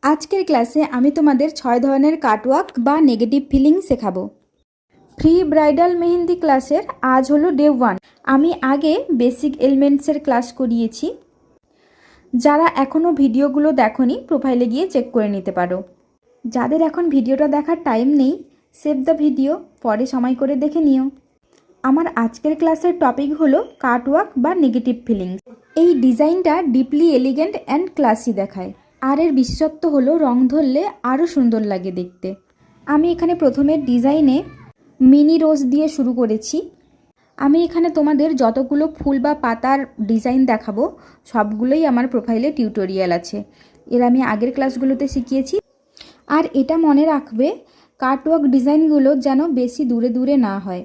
আজকের ক্লাসে আমি তোমাদের 6 ধরনের কাটওয়ার্ক বা নেগেটিভ ফিলিং শেখাবো। প্রি ব্রাইডাল মেহেন্দি ক্লাসের আজ হলো ডে 1। আমি আগে বেসিক এলিমেন্টসের ক্লাস করিয়েছি। যারা এখনও ভিডিওগুলো দেখোনি প্রোফাইলে গিয়ে চেক করে নিতে পারো। যাদের এখন ভিডিওটা দেখার টাইম নেই, সেভ দ্য ভিডিও, পরে সময় করে দেখে নিও। আমার আজকের ক্লাসের টপিক হলো কাটওয়ার্ক বা নেগেটিভ ফিলিংস। এই ডিজাইনটা ডিপলি এলিগেন্ট অ্যান্ড ক্লাসি দেখায়, আর এর বিশেষত্ব হলো রং ধরলে আরও সুন্দর লাগে দেখতে। আমি এখানে প্রথমে ডিজাইনে মিনি রোজ দিয়ে শুরু করেছি। আমি এখানে তোমাদের যতগুলো ফুল বা পাতার ডিজাইন দেখাবো সবগুলোই আমার প্রোফাইলে টিউটোরিয়াল আছে, এর আমি আগের ক্লাসগুলোতে শিখিয়েছি। আর এটা মনে রাখবে, কাটওয়ার্ক ডিজাইনগুলো যেন বেশি দূরে দূরে না হয়।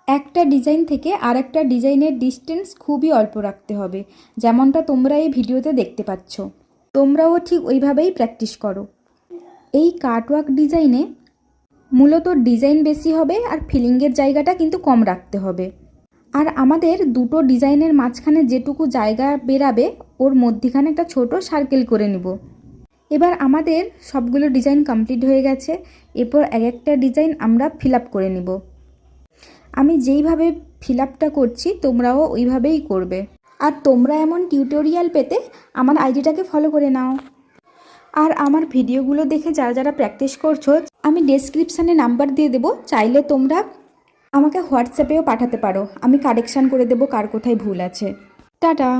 একটা ডিজাইন থেকে আর একটা ডিজাইনের ডিস্টেন্স খুবই অল্প রাখতে হবে, যেমনটা তোমরা এই ভিডিওতে দেখতে পাচ্ছ। তোমরাও ঠিক ওইভাবেই প্র্যাকটিস করো। এই কাটওয়ার্ক ডিজাইনে মূলত ডিজাইন বেশি হবে আর ফিলিংয়ের জায়গাটা কিন্তু কম রাখতে হবে। আর আমাদের দুটো ডিজাইনের মাঝখানে যেটুকু জায়গা বেরাবে ওর মধ্যিখানে একটা ছোট সার্কেল করে নিব। এবার আমাদের সবগুলো ডিজাইন কমপ্লিট হয়ে গেছে। এরপর এক একটা ডিজাইন আমরা ফিল আপ করে নিব। আমি যেইভাবে ফিল আপটা করছি তোমরাও ওইভাবেই করবে। আর তোমরা এমন টিউটোরিয়াল পেতে আমার আইডিটাকে ফলো করে নাও। আর আমার ভিডিওগুলো দেখে যারা যারা প্র্যাকটিস করছো, আমি ডেসক্রিপশানে নাম্বার দিয়ে দেবো, চাইলে তোমরা আমাকে হোয়াটসঅ্যাপেও পাঠাতে পারো। আমি কারেকশান করে দেবো কার কোথায় ভুল আছে। টাটা।